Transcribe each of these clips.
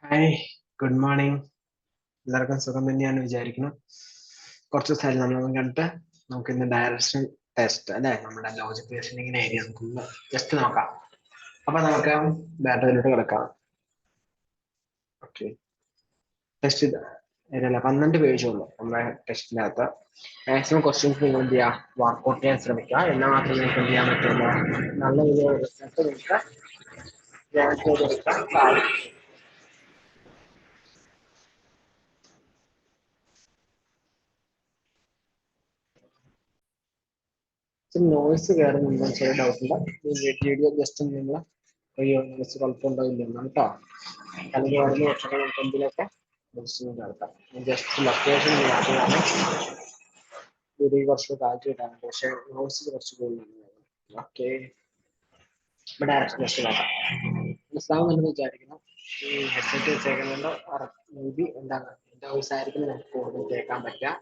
Hi, good morning. എല്ലാവർക്കും സുഖം തന്നെയാണ് വിചാരിക്കുന്നു. കുറച്ച് ദിവസമായിട്ട് നമ്മളൊന്നും കണ്ടിട്ട് നമുക്ക് ഇന്ന് ഡയറക്ഷൻ ടെസ്റ്റ് അല്ലെ, നമ്മുടെ ലോജിക് റീസണിങ്ങിന്റെ ഏരിയ നമുക്ക് ജസ്റ്റ് നോക്കാം. അപ്പൊ നമുക്ക് ഡാറ്റയിലോട്ട് കിടക്കാം. ഓക്കെ, ടെസ്റ്റ് ഏരിയല്ല 12 പേജുള്ളൂ നമ്മുടെ ടെസ്റ്റിനകത്ത്. മാക്സിമം ക്വസ്റ്റ്യൻസ് നിങ്ങൾ എന്ത് ചെയ്യുക, വർക്ക്ഔട്ട് ചെയ്യാൻ ശ്രമിക്കുക. എന്നാൽ മാത്രമേ നിങ്ങൾക്ക് എന്ത് ചെയ്യാൻ പറ്റുള്ളൂ, നല്ല ഒരു റിസൾട്ട് നിങ്ങൾക്ക് ജനറേറ്റ് ചെയ്തെടുക്കാൻ സാധിക്കും. നോയ്സ് കയറുന്നുണ്ടോ ചെറിയ ഡൗട്ടില്ല. വീഡിയോ ജസ്റ്റ് നിങ്ങൾ നോയ്സ് കുഴപ്പമുണ്ടാവില്ല എന്നാണ് കേട്ടോ. അല്ലെങ്കിൽ വരുന്ന വർഷങ്ങൾ നമുക്ക് എന്തിലൊക്കെ നടത്താം. ജസ്റ്റ് ലൊക്കേഷൻ മാറ്റുകയാണ്. വീഡിയോ കുറച്ച് കാറ്റ് കിട്ടാനുണ്ട്, പക്ഷേ നോയ്സ് കുറച്ച് കൂടുതലാണ്. ഓക്കെ, ഇപ്പൊ ഡയറക്ഷൻ ജസ്റ്റ് നോക്കാം. മനസ്സിലാവുന്നുണ്ടെന്ന് വിചാരിക്കുന്നു. ഈ ഹെഡ്സെറ്റ് വെച്ചേക്കുന്നുണ്ടോ മേ ബി എന്താണ് എന്റെ വോയിസ് ആയിരിക്കും നമുക്ക് കൂടുതൽ കേൾക്കാൻ പറ്റുക.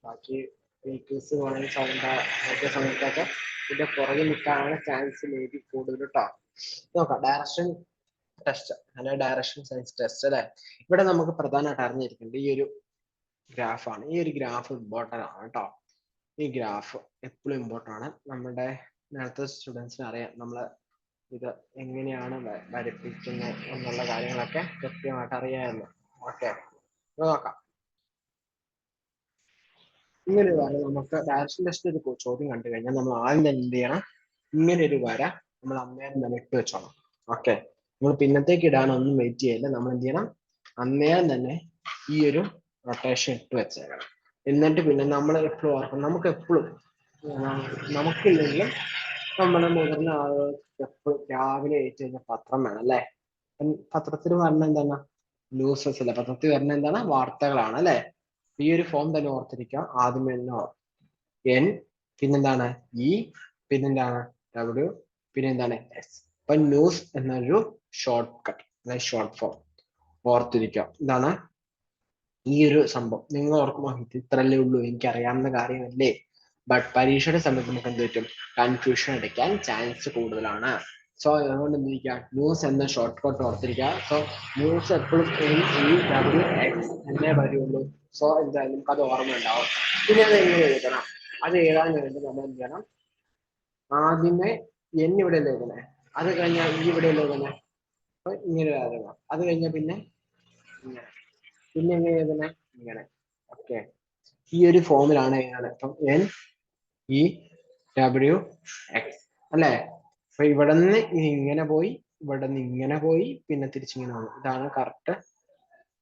ബാക്കി വെഹിക്കിൾസ് പോകണമെങ്കിൽ സൗണ്ട് മറ്റേ സമയത്തൊക്കെ ഇതിന്റെ പുറകെ നിൽക്കാനാണ് ചാൻസ് മേ ബി കൂടുതൽ കേട്ടോ. നോക്കാം, ഡയറക്ഷൻ ടെസ്റ്റ് അല്ലെ, ഡയറക്ഷൻ സയൻസ് ടെസ്റ്റ് അല്ലെ. ഇവിടെ നമുക്ക് പ്രധാനമായിട്ട് അറിഞ്ഞിരിക്കേണ്ടത് ഈ ഒരു ഗ്രാഫാണ്. ഈ ഒരു ഗ്രാഫ് ഇമ്പോർട്ടൻ്റ് ആണ് കേട്ടോ. ഈ ഗ്രാഫ് എപ്പോഴും ഇമ്പോർട്ടൻ്റ് ആണ്. നമ്മുടെ നേരത്തെ സ്റ്റുഡൻസിന് അറിയാം നമ്മൾ ഇത് എങ്ങനെയാണ് വരപ്പിക്കുന്നത് എന്നുള്ള കാര്യങ്ങളൊക്കെ കൃത്യമായിട്ട് അറിയാമല്ലോ. ഓക്കെ, നോക്കാം. ഇങ്ങനെ ഒരു വര നമുക്ക് ഡയറക്ഷൻ ടെസ്റ്റ് ഒരു ചോദ്യം കണ്ടു കഴിഞ്ഞാൽ നമ്മൾ ആദ്യം തന്നെ എന്ത് ചെയ്യണം, ഇങ്ങനെ ഒരു വര നമ്മൾ അന്നേരം തന്നെ ഇട്ട് വെച്ചോണം. ഓക്കെ, നമ്മൾ പിന്നത്തേക്ക് ഇടാനൊന്നും വെയിറ്റ് ചെയ്യില്ല. നമ്മൾ എന്ത് ചെയ്യണം, അന്നേരം തന്നെ ഈ ഒരു റൊട്ടേഷൻ ഇട്ട് വെച്ചേക്കണം. എന്നിട്ട് പിന്നെ നമ്മൾ എപ്പോഴും ഓർക്കണം, നമുക്ക് എപ്പോഴും നമുക്കില്ലെങ്കിലും നമ്മുടെ മുതിർന്ന ആളുകൾക്ക് എപ്പോഴും രാവിലെ ഏറ്റു കഴിഞ്ഞാൽ പത്രം വേണം അല്ലെ. പത്രത്തിൽ പറഞ്ഞ എന്താണ്, ന്യൂസസ് അല്ലെ. പത്രത്തിൽ വരുന്ന എന്താണ്, വാർത്തകളാണ് അല്ലെ. ഈ ഒരു ഫോം തന്നെ ഓർത്തിരിക്കുക. ആദ്യമേ എൻ, പിന്നെന്താണ് ഇ, പിന്നെന്താണ് ഡബ്ല്യു, പിന്നെന്താണ് എസ്. അപ്പൊ ന്യൂസ് എന്നൊരു ഷോർട്ട് കട്ട് അല്ലെ, ഷോർട്ട് ഫോം ഓർത്തിരിക്കുക. ഇതാണ് ഈ ഒരു സംഭവം. നിങ്ങൾ ഓർക്കുമ്പോൾ ഇത് ഇത്രല്ലേ ഉള്ളൂ, എനിക്ക് അറിയാവുന്ന കാര്യമല്ലേ. ബട്ട് പരീക്ഷയുടെ സമയത്ത് നമുക്ക് എന്ത് പറ്റും, കൺഫ്യൂഷൻ അടിക്കാൻ ചാൻസ് കൂടുതലാണ്. സോ അതുകൊണ്ട് എന്തിരിക്കുക, ന്യൂസ് എന്ന ഷോർട്ട് കട്ട് ഓർത്തിരിക്കുക. സോ ന്യൂസ് എപ്പോഴും NEWX എന്നേ വരുള്ളൂ. സോ എന്തായാലും നമുക്ക് അത് ഓർമ്മ ഉണ്ടാവും. പിന്നെ അത് എങ്ങനെ എഴുതണം, അത് എഴുതാൻ വേണ്ടി നമ്മൾ എന്ത് ചെയ്യണം, ആദ്യമേ N ഇവിടെ എഴുതണേ, അത് കഴിഞ്ഞാൽ ഈ ഇവിടെ എഴുതണേ. അപ്പൊ ഇങ്ങനെ എഴുതണം. അത് കഴിഞ്ഞാൽ പിന്നെ ഇങ്ങനെ, പിന്നെ എങ്ങനെ എഴുതണേ, ഇങ്ങനെ. ഓക്കെ, ഈ ഒരു ഫോമിലാണ് എഴുതുന്നത്. അപ്പം NEWX അല്ലെ. അപ്പൊ ഇവിടെ നിന്ന് ഇങ്ങനെ പോയി, ഇവിടെ നിന്ന് ഇങ്ങനെ പോയി, പിന്നെ തിരിച്ചിങ്ങനെ പോകും. ഇതാണ് കറക്റ്റ്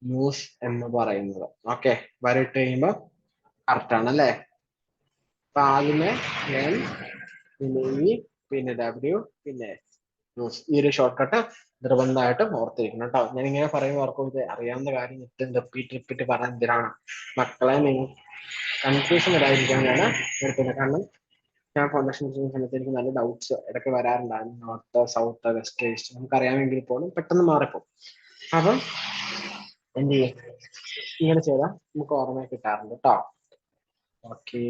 ന്യൂസ് എന്ന് പറയുന്നത്. ഓക്കെ, വരയിട്ട് കഴിയുമ്പോ കറക്റ്റ് ആണ് അല്ലെ. അപ്പൊ ആദ്യമേ N, പിന്നെ E, പിന്നെ W, പിന്നെ ന്യൂസ്. ഈ ഒരു ഷോർട്ട് കട്ട് നിർബന്ധമായിട്ടും ഓർത്തിരിക്കണം കേട്ടോ. ഞാൻ ഇങ്ങനെ പറയുമ്പോൾ ഓർക്കും, ഇത് അറിയാവുന്ന കാര്യം റിപ്പീറ്റ് പറയാൻ എന്തിനാണ് മക്കളെ, നിങ്ങൾ കൺഫ്യൂഷൻ വരാതിരിക്കാനാണ് എടുക്കുന്നത്. കാരണം ഞാൻ ഫൗണ്ടേഷൻ ചെയ്യുന്ന സമയത്ത് എനിക്ക് നല്ല ഡൗട്ട്സ് ഇടയ്ക്ക് വരാറുണ്ടായിരുന്നു. നോർത്ത്, സൗത്ത്, വെസ്റ്റ്, ഈസ്റ്റ് നമുക്ക് അറിയാമെങ്കിൽ പോലും പെട്ടെന്ന് മാറിപ്പോകും. അപ്പം എന്ത് ചെയ്യും, ഇങ്ങനെ ചെയ്താൽ നമുക്ക് ഓർമ്മ കിട്ടാറുണ്ട് കേട്ടോ. ഓക്കെ,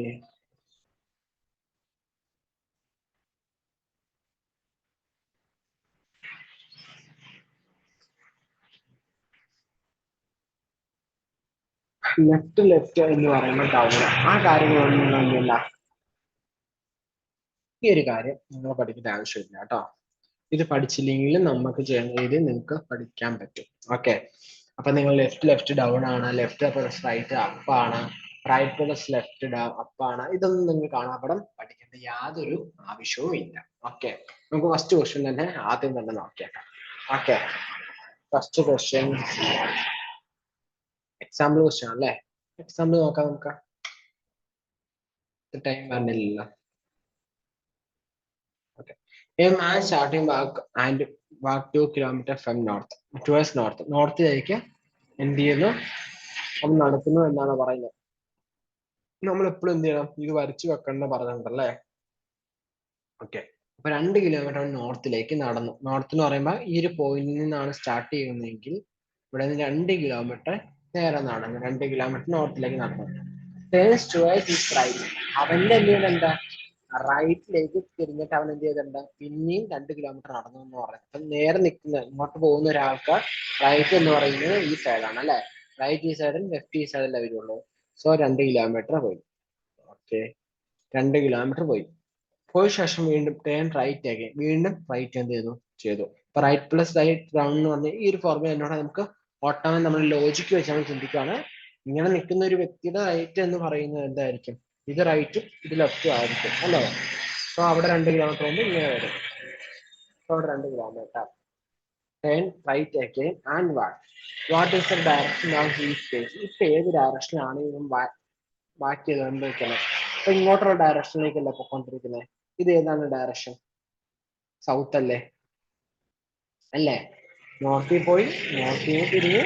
ലെഫ്റ്റ് എന്ന് പറയുമ്പോൾ ഡൗൺ, ആ കാര്യങ്ങളൊന്നും നിങ്ങളില്ല. ഈ ഒരു കാര്യം നിങ്ങൾ പഠിക്കേണ്ട ആവശ്യമില്ല കേട്ടോ. ഇത് പഠിച്ചില്ലെങ്കിലും നമുക്ക് ചെയ്യുന്ന രീതിയിൽ നിങ്ങൾക്ക് പഠിക്കാൻ പറ്റും. ഓക്കെ, അപ്പൊ നിങ്ങൾ ലെഫ്റ്റ് ഡൗൺ ആണ്, ലെഫ്റ്റ് പ്ലസ് റൈറ്റ് അപ്പ് ആണ്, റൈറ്റ് പ്ലസ് ലെഫ്റ്റ് അപ്പ് ആണ്. ഇതൊന്നും നിങ്ങൾ കാണാപ്പടം പഠിക്കേണ്ട യാതൊരു ആവശ്യവും ഇല്ല. ഓക്കെ, നമുക്ക് ഫസ്റ്റ് ക്വസ്റ്റ്യൻ തന്നെ ആദ്യം തന്നെ നോക്കിയേക്കാം. Okay, first question example question അല്ലേ. എക്സാമ്പിൾ നോക്കാം നമുക്ക്. ടൈം പറഞ്ഞില്ലല്ലോ. Okay, a man starting back and walk 2 kilometre from north towards north. നോർത്തിലേക്ക് എന്ത് ചെയ്യുന്നു, അവൻ നടക്കുന്നു എന്നാണ് പറയുന്നത്. നമ്മൾ എപ്പോഴും എന്ത് ചെയ്യണം, ഇത് വരച്ചു വെക്കണം പറഞ്ഞിട്ടുണ്ടല്ലേ. ഓക്കെ, അപ്പൊ 2 കിലോമീറ്റർ നോർത്തിലേക്ക് നടന്നു. നോർത്ത് എന്ന് പറയുമ്പോൾ ഈ ഒരു പോയിന്റിൽ നിന്നാണ് സ്റ്റാർട്ട് ചെയ്യുന്നതെങ്കിൽ ഇവിടെ നിന്ന് 2 കിലോമീറ്റർ നേരെ നടന്നു, 2 കിലോമീറ്റർ നോർത്തിലേക്ക് നടന്നു. അവന്റെ എന്ത് എന്താ, റൈറ്റിലേക്ക് തിരിഞ്ഞിട്ട് അവൻ എന്ത് ചെയ്തിട്ടുണ്ട്, പിന്നെയും 2 കിലോമീറ്റർ നടന്നു എന്ന് പറഞ്ഞു. അപ്പൊ നേരെ നിൽക്കുന്ന ഇങ്ങോട്ട് പോകുന്ന ഒരാൾക്ക് റൈറ്റ് എന്ന് പറയുന്നത് ഈ സൈഡാണ് അല്ലെ. റൈറ്റ് ഈ സൈഡും ലെഫ്റ്റ് ഈ സൈഡല്ലേ വരുള്ളൂ. സോ 2 കിലോമീറ്റർ പോയി. ഓക്കെ, 2 കിലോമീറ്റർ പോയി. പോയ ശേഷം വീണ്ടും ടേൺ റൈറ്റ് ആക്കി, വീണ്ടും റൈറ്റ് എന്ത് ചെയ്തു. അപ്പൊ റൈറ്റ് പ്ലസ് റൈറ്റ് ഡൗൺ എന്ന് പറഞ്ഞ ഈ ഒരു ഫോർമുല എന്നോട് നമുക്ക് ഓട്ടോമാൻ നമ്മൾ ലോജിക്ക് വെച്ച് നമ്മൾ ചിന്തിക്കുകയാണ്. ഇങ്ങനെ നിൽക്കുന്ന ഒരു വ്യക്തിയുടെ റൈറ്റ് എന്ന് പറയുന്നത് എന്തായിരിക്കും, ഇത് റൈറ്റും ഇത് ലെഫ്റ്റും ആയിരിക്കും അല്ലേ. അപ്പൊ അവിടെ 2 കിലോമീറ്റർ കൊണ്ട് ഇങ്ങനെ വരും. അപ്പൊ അവിടെ 2 kilometre. Turn right again and what is the direction of he space. ഇപ്പൊ ഏത് ഡയറക്ഷനിലാണ് ഇവൻ ബാക്ക് ചെയ്തുകൊണ്ടിരിക്കുന്നത്? അപ്പൊ ഇങ്ങോട്ടുള്ള ഡയറക്ഷനിലേക്കല്ല പൊക്കോണ്ടിരിക്കുന്നത്. ഇത് ഏതാണ് ഡയറക്ഷൻ? സൗത്ത് അല്ലേ, നോർത്തിൽ പോയി നോർത്തിൽ തിരിഞ്ഞ്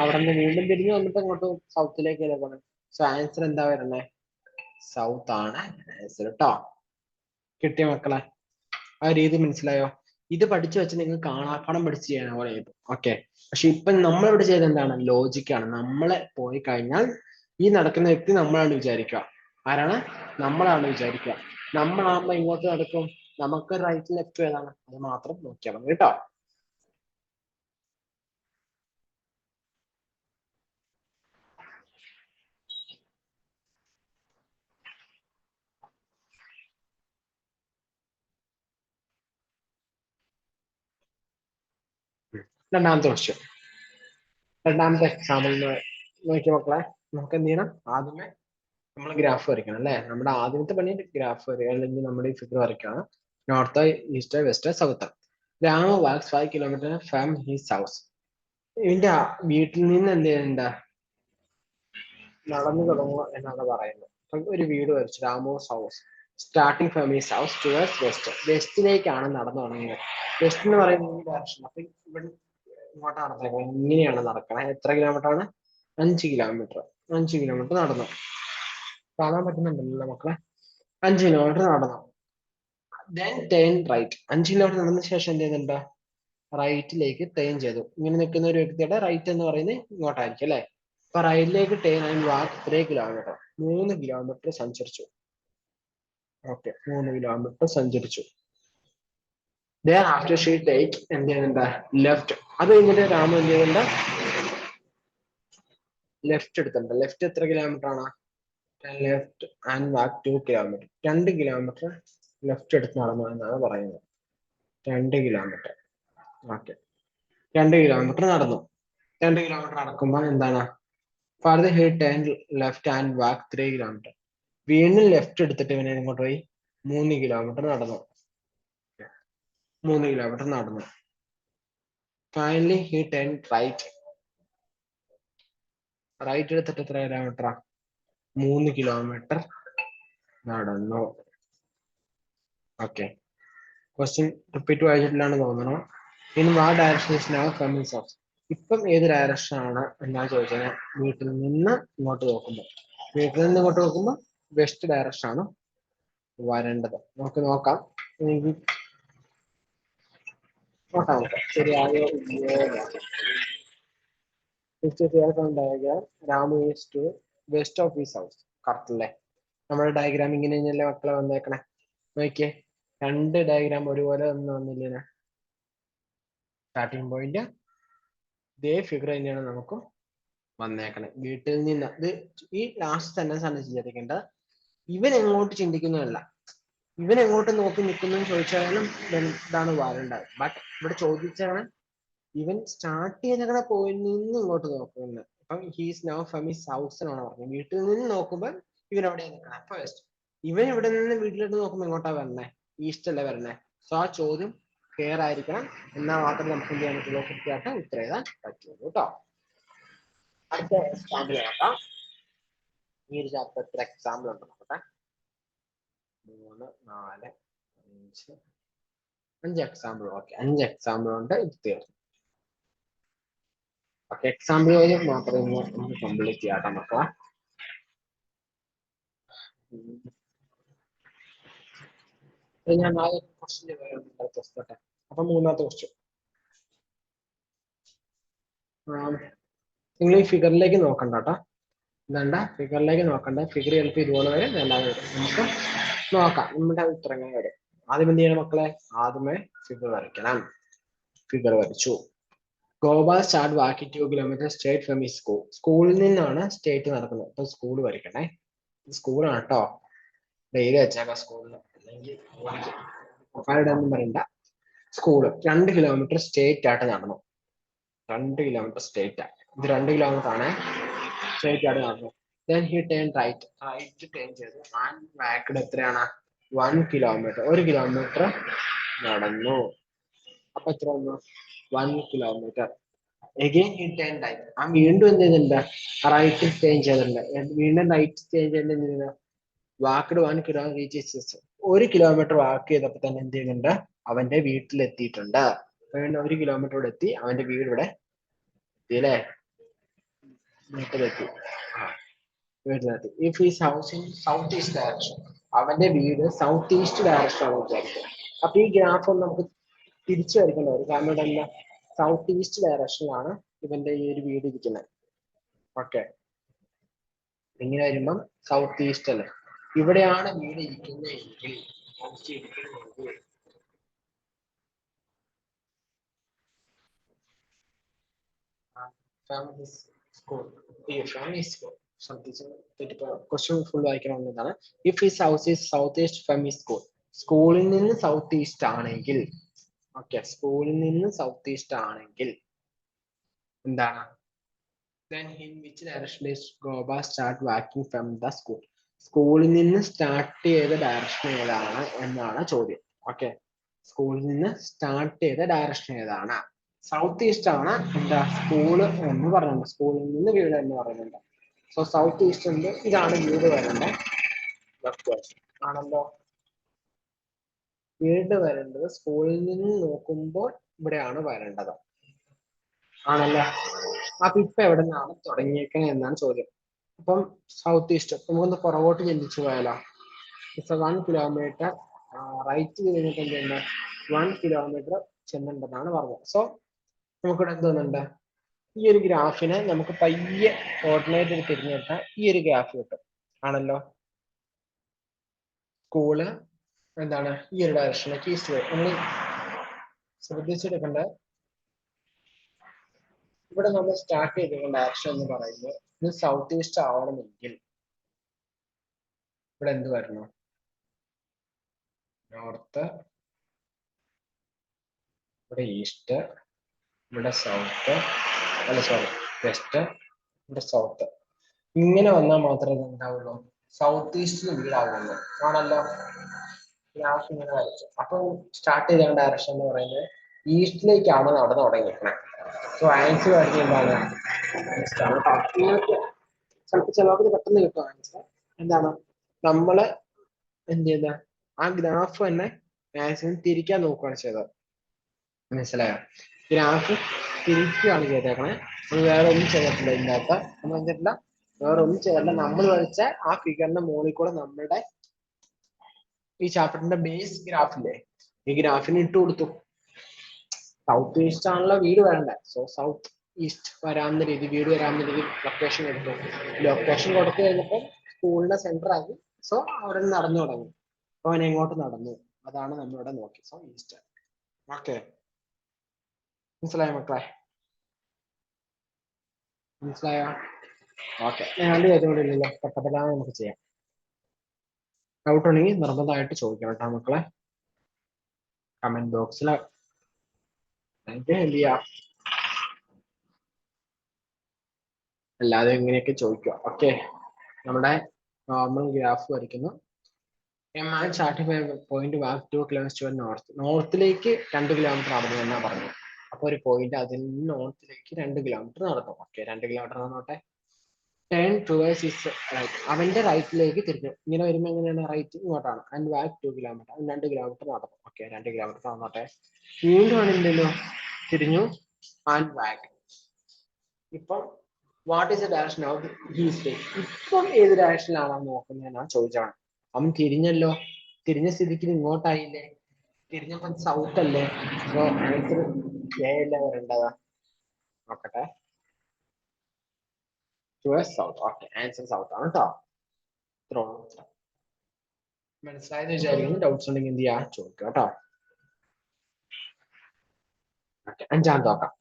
അവിടെ നിന്ന് വീണ്ടും തിരിഞ്ഞ് വന്നിട്ട് ഇങ്ങോട്ട് സൗത്തിലേക്കല്ലേ പോണേ. സോ ആൻസർ എന്താ വരണേ? സൗത്ത് ആണ് ആൻസർ കേട്ടോ. കിട്ടിയ മക്കളെ ആ രീതി മനസ്സിലായോ? ഇത് പഠിച്ചു വെച്ച് നിങ്ങൾ കാണാപ്പാടം പഠിച്ച് ചെയ്യാൻ പോലെ ചെയ്തു. ഓക്കെ, പക്ഷെ ഇപ്പൊ നമ്മളിവിടെ ചെയ്ത് എന്താണ്, ലോജിക്കാണ്. നമ്മളെ പോയി കഴിഞ്ഞാൽ ഈ നടക്കുന്ന വ്യക്തി നമ്മളാണ് വിചാരിക്കുക. ആരാണ്? നമ്മളാണ് വിചാരിക്കുക. നമ്മളാകുമ്പോ ഇങ്ങോട്ട് നടക്കും, നമുക്ക് റൈറ്റ് ലെഫ്റ്റ് ഏതാണ് അത് മാത്രം നോക്കിയാൽ മതി കേട്ടോ. രണ്ടാമത്തെ ക്വസ്റ്റ്യൻ, രണ്ടാമത്തെ എക്സാമ്പിൾ നോക്കിയ മക്കളെ, നമുക്ക് എന്ത് ചെയ്യണം? ആദ്യമേ നമ്മൾ ഗ്രാഫ് വരയ്ക്കണം അല്ലെ. നമ്മുടെ ആദ്യത്തെ പണി ഗ്രാഫ് വരയ്ക്കുക, അല്ലെങ്കിൽ നമ്മുടെ ഈ ഫിഗർ വരയ്ക്കുകയാണ്. North, east, west, south. Rama walks 5 kilometre from his house. ഇതിന്റെ വീട്ടിൽ നിന്ന് എന്ത് ചെയ്യണ്ട, നടന്നു തുടങ്ങുക എന്നാണ് പറയുന്നത്. ഒരു വീട് വരച്ചു, രാമോസ് house. Starting from his house towards west. വെസ്റ്റിലേക്കാണ് നടന്നു തുടങ്ങിയത്. വെസ്റ്റ് എന്ന് പറയുന്നത് ഈ ഡയറക്ഷൻ. അപ്പൊ ഇവിടെ ഇങ്ങോട്ട് നടന്നേക്കണം, ഇങ്ങനെയാണ് നടക്കണം. എത്ര കിലോമീറ്റർ ആണ്? 5 കിലോമീറ്റർ. 5 കിലോമീറ്റർ നടന്നു. കാണാൻ പറ്റുന്നുണ്ടല്ലോ മക്കളെ? 5 കിലോമീറ്റർ നടന്നു. Then turn right. 5 കിലോമീറ്റർ നടന്ന ശേഷം എന്ത് ചെയ്യുന്നുണ്ട്? റൈറ്റിലേക്ക് ടേൺ ചെയ്തു. ഇങ്ങനെ നിൽക്കുന്ന ഒരു വ്യക്തിയുടെ റൈറ്റ് എന്ന് പറയുന്നത് ഇങ്ങോട്ടായിരിക്കും അല്ലെ. അപ്പൊ റൈറ്റിലേക്ക് turn and walk 3 kilometre. 3 kilometre സഞ്ചരിച്ചു. ഓക്കെ, 3 കിലോമീറ്റർ സഞ്ചരിച്ചു. ദെൻ ആഫ്റ്റർ ഷീ ടേക്ക് എന്ത് ചെയ്യുന്നുണ്ട്? ലെഫ്റ്റ്. അത് കഴിഞ്ഞിട്ട് രാമ എന്ത് ചെയ്യുന്നുണ്ട്? ലെഫ്റ്റ് എടുത്തിട്ടുണ്ട്. ലെഫ്റ്റ് എത്ര കിലോമീറ്റർ ആണ്? Left and walk 2 kilometre. 2 kilometre left എടുത്ത് നടന്നു എന്നാണ് പറയുന്നത്. 2 കിലോമീറ്റർ. ഓക്കെ, 2 കിലോമീറ്റർ നടന്നു. 2 കിലോമീറ്റർ നടക്കുമ്പോൾ എന്താണ്? Further he turn left and walk 3 kilometre. വീണ്ടും ലെഫ്റ്റ് എടുത്തിട്ട് ഇവനെ ഇങ്ങോട്ട് പോയി 3 കിലോമീറ്റർ നടന്നു. 3 കിലോമീറ്റർ നടന്നു. Finally he turn right. Right എടുത്തിട്ട് എത്ര കിലോമീറ്ററാ? 3 കിലോമീറ്റർ നടന്നു. ഓക്കെ, ക്വസ്റ്റ്യൻ റിപ്പീറ്റ് വായിച്ചിട്ടില്ലാന്ന് തോന്നണോ? In what direction is now from his house. ഇപ്പം ഏത് ഡയറക്ഷൻ ആണ് എന്നാ ചോദിച്ചാൽ, വീട്ടിൽ നിന്ന് ഇങ്ങോട്ട് നോക്കുമ്പോൾ, വീട്ടിൽ നിന്ന് ഇങ്ങോട്ട് നോക്കുമ്പോൾ വെസ്റ്റ് ഡയറക്ഷൻ ആണ് വരേണ്ടത്. നമുക്ക് നോക്കാം. ശരിയായോ diagram. Ramu is to west of his house. Correct അല്ലേ? നമ്മുടെ ഡയഗ്രാം ഇങ്ങനെ തന്നെയല്ലേ മക്കളെ വന്നേക്കണേ? നോക്കിയേ, 2 ഡയഗ്രാം ഒരുപോലെ ഒന്നും വന്നില്ലേ? സ്റ്റാർട്ടിങ് പോയിന്റ് ഇതേ ഫിഗർ തന്നെയാണ് നമുക്കും വന്നേക്കണേ. വീട്ടിൽ നിന്ന് ഇത് ഈ ലാസ്റ്റ് സെന്റൻസ് ആണ് വിചാരിക്കേണ്ടത്. ഇവൻ എങ്ങോട്ട് ചിന്തിക്കുന്നതല്ല, ഇവൻ എങ്ങോട്ട് നോക്കി നിൽക്കുന്നു ചോദിച്ചാലും ഇതാണ് വരേണ്ടത്. ബട്ട് ഇവിടെ ചോദിച്ചാണ് ഇവൻ സ്റ്റാർട്ട് ചെയ്തേക്കണ പോയിന്റ് നിന്ന് ഇങ്ങോട്ട് നോക്കുന്നത്. അപ്പം he's now from his house എന്നാണ് പറഞ്ഞത്. വീട്ടിൽ നിന്ന് നോക്കുമ്പോൾ ഇവൻ എവിടെയാണ് നിൽക്കണം? ഫസ്റ്റ് ഇവൻ ഇവിടെ നിന്ന് വീട്ടിലോട്ട് നോക്കുമ്പോൾ എങ്ങോട്ടാ വരണേ? ഈസ്റ്റ് അല്ലേ വരണേ. സോ ആ ചോദ്യം ക്ലിയർ ആയിരിക്കണം. എന്നാൽ മാത്രമേ നമുക്ക് എന്ത് ചെയ്യാൻ പറ്റുള്ളൂ, കൃത്യമായിട്ട് ഉത്തരം എഴുതാൻ പറ്റുള്ളൂ കേട്ടോ. അടുത്ത എക്സാമ്പിൾ നോക്കാം. ഈ ഒരു ചാപ്റ്റർ എത്ര എക്സാമ്പിൾ ഉണ്ട് നോക്കട്ടെ? 3, 4, 5 എക്സാമ്പിൾ. ഓക്കെ, 5 എക്സാമ്പിൾ ഉണ്ട്. ഇത് തീർന്നു. ഓക്കെ, എക്സാമ്പിൾ മാത്രമേ നമുക്ക് കംപ്ലീറ്റ് ചെയ്യാം മക്കളെ. ഞാൻ ആദ്യം ക്വസ്റ്റ്യൻ എടുത്തോട്ടെ. അപ്പൊ മൂന്നാമത്തെ ക്വസ്റ്റ്യൻ, നിങ്ങൾ ഈ ഫിഗറിലേക്ക് നോക്കണ്ട കേട്ടോ. ഇതണ്ട, ഫിഗറിലേക്ക് നോക്കണ്ട. ഫിഗർ ചിലപ്പോൾ ഇതുപോലെ വരെ അല്ലാതെ വരും. നമുക്ക് നോക്കാം നമ്മുടെ ഉത്തരങ്ങൾ വരും. ആദ്യം എന്ത് ചെയ്യണം മക്കളെ? ആദ്യമേ ഫിഗർ വരയ്ക്കണം. ഫിഗർ വരച്ചു. Gopal start walking 2 kilometre state from his school. സ്കൂളിൽ നിന്നാണ് സ്റ്റേറ്റ് നടക്കുന്നത്. അപ്പൊ സ്കൂൾ വരയ്ക്കണേ. സ്കൂളാണ് കേട്ടോ. ഡെയിലി വെച്ചേക്കാം സ്കൂളിൽ, അല്ലെങ്കിൽ ഒന്നും പറയണ്ട. സ്കൂള് 2 കിലോമീറ്റർ സ്റ്റേറ്റ് ആയിട്ട് നടന്നു. 2 കിലോമീറ്റർ സ്റ്റേറ്റ് ആണ്. ഇത് 2 കിലോമീറ്റർ ആണ് സ്റ്റേറ്റ് ആയിട്ട് നടന്നു. Then he turned right. Turn ചെയ്തു. ആൻഡ് ബാക്കിൽ എത്രയാണ്? 1 കിലോമീറ്റർ. 1 കിലോമീറ്റർ നടന്നു. അപ്പൊ എത്ര വന്നു? 1 kilometre. Again he turned right. ആ വീണ്ടും എന്ത് ചെയ്തിട്ടുണ്ട്? റൈറ്റ് ചേഞ്ച് ചെയ്തിട്ടുണ്ട്. വീണ്ടും റൈറ്റ് ചേഞ്ച് ചെയ്തിട്ടുണ്ട്. വാക്കിട് 1 കിലോമീറ്റർ റീച്ച്. 1 കിലോമീറ്റർ വാക്ക് ചെയ്തപ്പോ തന്നെ എന്ത് ചെയ്യുന്നുണ്ട്? അവന്റെ വീട്ടിലെത്തിയിട്ടുണ്ട്. വീണ്ടും 1 കിലോമീറ്റർ ഇവിടെ എത്തി. അവന്റെ വീട് ഇവിടെ എത്തിയല്ലേ? വീട്ടിലെത്തി. വീട്ടിലെത്തി. If is house in south east direction, അവന്റെ വീട് സൗത്ത് ഈസ്റ്റ് ഡയറക്ഷൻ ആണ് വിചാരിക്കുക. അപ്പൊ ഈ ഗ്രാഫ് ഒന്ന് നമുക്ക് തിരിച്ചു വരയ്ക്കേണ്ടി വരും. കാരണം ഇവിടെ എന്താ? സൗത്ത് ഈസ്റ്റ് ഡയറക്ഷനിലാണ് ഇവന്റെ ഈ ഒരു വീട് ഇരിക്കുന്നത്. ഓക്കെ, ഇങ്ങനെ വരുമ്പം സൗത്ത് ഈസ്റ്റ് അല്ലേ? ഇവിടെയാണ് വീട് ഇരിക്കുന്നതെങ്കിൽ ക്വസ്റ്റ്യൻ ഫുൾ വായിക്കണമെന്നതാണ്. If his house is south east from his school, സ്കൂളിൽ നിന്ന് സൗത്ത് ഈസ്റ്റ് ആണെങ്കിൽ, ഓക്കെ, സ്കൂളിൽ നിന്ന് സൗത്ത് ഈസ്റ്റ് ആണെങ്കിൽ എന്താണ്? Then in which direction is Goba start walking from the school? സ്കൂളിൽ നിന്ന് സ്റ്റാർട്ട് ചെയ്ത ഡയറക്ഷൻ ഏതാണ് എന്നാണ് ചോദ്യം. ഓക്കെ, സ്കൂളിൽ നിന്ന് സ്റ്റാർട്ട് ചെയ്ത ഡയറക്ഷൻ ഏതാണ്? സൗത്ത് ഈസ്റ്റ് ആണ് എന്താ സ്കൂള് എന്ന് പറയുന്നത്. സ്കൂളിൽ നിന്ന് വീട് എന്ന് പറയുന്നുണ്ട്. സോ സൗത്ത് ഈസ്റ്റ് ഉണ്ട്. ഇതാണ് വീട് വരേണ്ടത്. ആണല്ലോ, വീട് വരേണ്ടത് സ്കൂളിൽ നിന്ന് നോക്കുമ്പോൾ ഇവിടെയാണ് വരേണ്ടത്. ആണല്ലോ. അപ്പൊ ഇപ്പൊ എവിടെ നിന്നാണ് തുടങ്ങിയേക്കുന്നത് എന്നാണ് ചോദ്യം. അപ്പം സൗത്ത് ഈസ്റ്റ് നമുക്കൊന്ന് പുറകോട്ട് ചിന്തിച്ചു പോയാലോ? ഇറ്റ്സ് 1 കിലോമീറ്റർ റൈറ്റ് കഴിഞ്ഞിട്ട് എന്ത് ചെയ്യുന്നത്? 1 കിലോമീറ്റർ ചെന്നുണ്ടെന്നാണ് പറഞ്ഞത്. സോ നമുക്കിവിടെ എന്ത് തോന്നുന്നുണ്ട്? ഈ ഒരു ഗ്രാഫിനെ നമുക്ക് പയ്യെ കോർഡിനേറ്റ് തിരിഞ്ഞെടുത്താൽ ഈ ഒരു ഗ്രാഫ് കിട്ടും. ആണല്ലോ, സ്കൂള് എന്താണ് ഈ ഒരു ഡയറക്ഷനിലേക്ക് ഈസ്റ്റ് വരും. നമ്മൾ ശ്രദ്ധിച്ചെടുക്കേണ്ട, ഇവിടെ നമ്മൾ സ്റ്റാർട്ട് ചെയ്തിരിക്കുന്ന ഡയറക്ഷൻ എന്ന് പറയുന്നത് ഇത് സൗത്ത് ഈസ്റ്റ് ആവണമെങ്കിൽ ഇവിടെ എന്ത് വരണം? നോർത്ത്, ഇവിടെ ഈസ്റ്റ്, ഇവിടെ സൗത്ത്, അല്ല സോറി വെസ്റ്റ്, ഇവിടെ സൗത്ത്. ഇങ്ങനെ വന്നാൽ മാത്രമേ എന്താവുള്ളൂ? സൗത്ത് ഈസ്റ്റിൽ വീടാവുള്ളൂ. ആണല്ലോ, ഗ്രാഫ് ഇങ്ങനെ വരച്ചു. അപ്പൊ സ്റ്റാർട്ട് ചെയ്ത ഡയറക്ഷൻ എന്ന് പറയുന്നത് ഈസ്റ്റിലേക്കാണ് നടന്നു തുടങ്ങിയിരിക്കുന്നത്. സോ ആൻസർ വരുന്നത് എന്താണ്? ചിലപ്പോൾ ചിലർക്ക് പെട്ടെന്ന് കിട്ടും ആൻസർ. എന്താണ്? നമ്മള് എന്ത് ചെയ്യുന്ന ആ ഗ്രാഫ് തന്നെ മാക്സിമം തിരിക്കാൻ നോക്കുകയാണ് ചെയ്തത്. മനസ്സിലായോ? ഗ്രാഫ് തിരിക്കുകയാണ് ചെയ്തേക്കണേ. നമ്മൾ വേറെ ഒന്നും ചെയ്തിട്ടില്ല. ഇതിനകത്ത് നമ്മൾ എന്തിട്ടില്ല, വേറെ ഒന്നും ചെയ്തിട്ടില്ല. നമ്മൾ വരച്ച ആ ഫിഗറിന്റെ മുകളിൽ കൂടെ നമ്മളുടെ ഈ ചാപ്റ്ററിന്റെ ബേസ് ഗ്രാഫില്ലേ, ഈ ഗ്രാഫിന് ഇട്ട് കൊടുത്തു. സൗത്ത് ഈസ്റ്റ് ആണല്ലോ വീട് വരണ്ടേ. സോ സൗത്ത് ഈസ്റ്റ് വരാവുന്ന രീതി, വീട് വരാവുന്ന രീതി ലൊക്കേഷൻ എടുത്തു. ലൊക്കേഷൻ കൊടുത്തു കഴിഞ്ഞപ്പോൾ സ്കൂളിന്റെ സെന്റർ ആക്കി. സോ അവിടെ നിന്ന് നടന്നു തുടങ്ങി. അപ്പൊ അവൻ എങ്ങോട്ട് നടന്നു? അതാണ് നമ്മളിവിടെ നോക്കി. So east. ഓക്കെ, മനസ്സിലായോ മക്കളെ? മനസ്സിലായോ? ഓക്കെ, ഞാൻ ചോദ്യം കൂടി ഇല്ലല്ലോ. പെട്ടെന്ന് നമുക്ക് ചെയ്യാം. ഡൗട്ട് ഉണ്ടെങ്കിൽ നിർബന്ധമായിട്ട് ചോദിക്കണം കേട്ടോ മക്കളെ. കമന്റ് ബോക്സിൽ എന്ത് ചെയ്യാം, അല്ലാതെ എങ്ങനെയൊക്കെ ചോദിക്കുക. ഓക്കെ, നമ്മുടെ നോർമൽ ഗ്രാഫ് വരയ്ക്കുന്നു. Point walk 2 kilometre north. നോർത്തിലേക്ക് 2 കിലോമീറ്റർ നടന്നു എന്നാ പറഞ്ഞു. അപ്പൊ ഒരു പോയിന്റ് അതിൽ നിന്ന് നോർത്തിലേക്ക് 2 കിലോമീറ്റർ നടന്നു. ഓക്കെ, 2 കിലോമീറ്റർ നടന്നോട്ടെ. ടേൺ ടുവേഴ്സ് ഹിസ് റൈറ്റ്, അവന്റെ റൈറ്റിലേക്ക് തിരിഞ്ഞു. ഇങ്ങനെ വരുമ്പോൾ എങ്ങനെയാണ്? റൈറ്റ് ഇങ്ങോട്ടാണ്. ആൻഡ് വാക്ക് 2 കിലോമീറ്റർ, 2 കിലോമീറ്റർ നടന്നു. ഓക്കെ, 2 കിലോമീറ്റർ നടന്നോട്ടെ. വീണ്ടും ആണെന്തല്ലോ തിരിഞ്ഞു. And walk. ഇപ്പം what is the direction of east? ഇപ്പം ഏത് ഡയറക്ഷനിലാണ് നോക്കുന്നതെന്നാണ് ചോദിച്ചാണ്. അവൻ തിരിഞ്ഞല്ലോ. തിരിഞ്ഞ സ്ഥിതിക്ക് ഇങ്ങോട്ടായില്ലേ? തിരിഞ്ഞപ്പം സൗത്ത് അല്ലേ? സോ ആൻസർ എ അല്ലേ വരേണ്ടതാ? നോക്കട്ടെ. സൗത്ത്. ഓക്കെ, ആൻസർ സൗത്ത് ആണ് കേട്ടോ. മനസ്സിലായെന്ന് വിചാരിക്കുന്നു. ഡൗട്ട്സ് ഉണ്ടെങ്കിൽ എന്ത് ചെയ്യാ ചോദിക്കുക കേട്ടോ. അഞ്ചാമത്തെ നോക്കാം.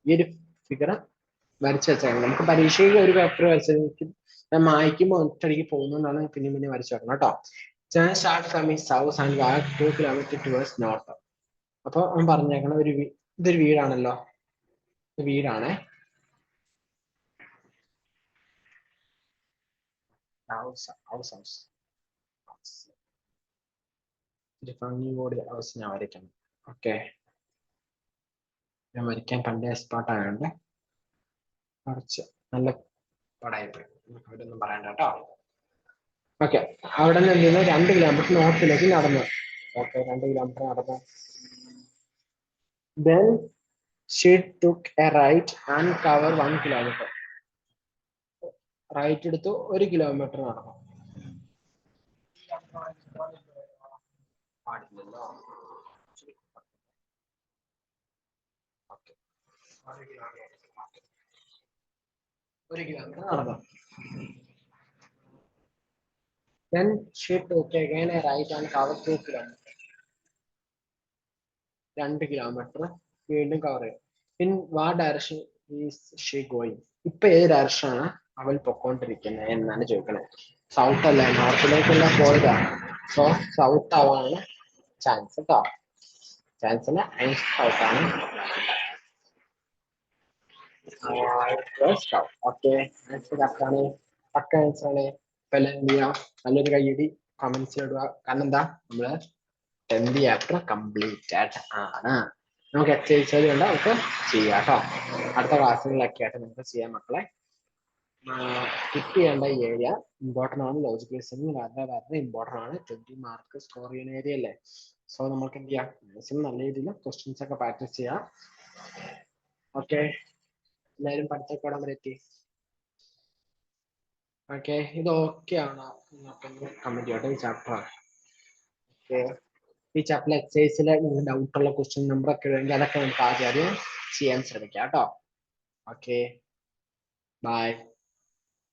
ഈ ഒരു ഫിഗർ വരച്ച് വെച്ചാൽ നമുക്ക് പരീക്ഷയിൽ ഒരു പേപ്പർ വരച്ചത് ഞാൻ മായ്ക്കുമ്പോൾ ഒറ്റയടിക്ക് പോകുന്നതാണ് പിന്നെ വരച്ചു വെക്കണം കേട്ടോ. സ്റ്റാർട്ട് ഫ്രം ഈ south and walk 2 kilometre towards north. അപ്പൊ അവൻ പറഞ്ഞേക്കണ ഇതൊരു വീടാണല്ലോ, വീടാണേ. ഭംഗി കൂടി ഹൗസ് ഞാൻ വരയ്ക്കണം. ഓക്കെ, ഞാൻ വരയ്ക്കാൻ പണ്ടേ എക്സ്പേർട്ട് ആയതുകൊണ്ട് കുറച്ച് നല്ല പടായിപ്പോയി, അവരൊന്നും പറയണ്ട കേട്ടോ. ഓക്കെ, അവിടെ നിന്ന് 2 കിലോമീറ്റർ നോർത്തിലേക്ക് നടന്നു. ഓക്കെ, 2 കിലോമീറ്റർ നടന്നു. Then she took a right and covered 1 kilometer. Right എടുത്തു, 1 കിലോമീറ്റർ നടന്നു. പാടില്ലല്ലോ. ഓക്കെ, 1 കിലോമീറ്റർ നടന്നു. Then she took again a right and covered 2 kilometers. 2 kilometre വീണ്ടും കവർ ചെയ്യും. In what direction is she going? ഇപ്പൊ ഏത് ഡയറക്ഷനാണ് അവൾ പൊക്കോണ്ടിരിക്കുന്നത് എന്നാണ് ചോദിക്കണത്. സൗത്ത് അല്ല, നോർത്തിലേക്കുള്ള പോയതാണ്. സോ സൗത്ത് ആവാനാണ് ചാൻസ് കേട്ടോ. ചാൻസിന് സൗത്ത് ആണ്. ഓക്കെ, ആൻസർ കറക്റ്റാണ്, പക്ക ആൻസർ ആണ്. ഇപ്പൊ എല്ലാം എന്ത് ചെയ്യാം, നല്ലൊരു കൈയടി കമന്റ്സിൽ ഇടുക. കാരണം എന്താ, നമ്മള് 10th ചാപ്റ്റർ കംപ്ലീറ്റഡ് ആണ്. നമുക്ക് എക്സസൈസുകൾ ഉണ്ട്, നമുക്ക് ചെയ്യാം കേട്ടോ. അടുത്ത ക്ലാസ്സുകളിലൊക്കെ ആയിട്ട് നമുക്ക് ചെയ്യാം മക്കളെ. സ്കിപ്പ് ചെയ്യേണ്ട ഈ ഏരിയ ഇമ്പോർട്ടൻ്റ് ആണ്. ലോജിക്കൽ റീസണിങ് വളരെ ഇമ്പോർട്ടൻ്റ് ആണ്. 20 മാർക്ക് സ്കോർ ചെയ്യുന്ന ഏരിയ അല്ലേ. സോ നമുക്ക് എന്ത് ചെയ്യാം, മാക്സിമം നല്ല രീതിയിൽ ക്വസ്റ്റ്യൻസ് ഒക്കെ പ്രാക്ടീസ് ചെയ്യാം. ഓക്കെ, എല്ലാവരും പഠിത്തമൊക്കെ ഇടാൻ വരെ എത്തി. ഓക്കെ, ഇത് ഓക്കെ ആണോ കമന്റ് ചെയ്യട്ടെ. ഈ ചാപ്റ്റർ ഓക്കെ, ഈ ചാപ്റ്റർ എക്സസൈസിൽ നിങ്ങൾക്ക് ഡൗട്ട് ഉള്ള ക്വസ്റ്റ്യൻ നമ്പർ ഒക്കെ ഉണ്ടെങ്കിൽ അതൊക്കെ നമുക്ക് ആദ്യം ചെയ്യാൻ ശ്രമിക്കാം കേട്ടോ. Okay, by.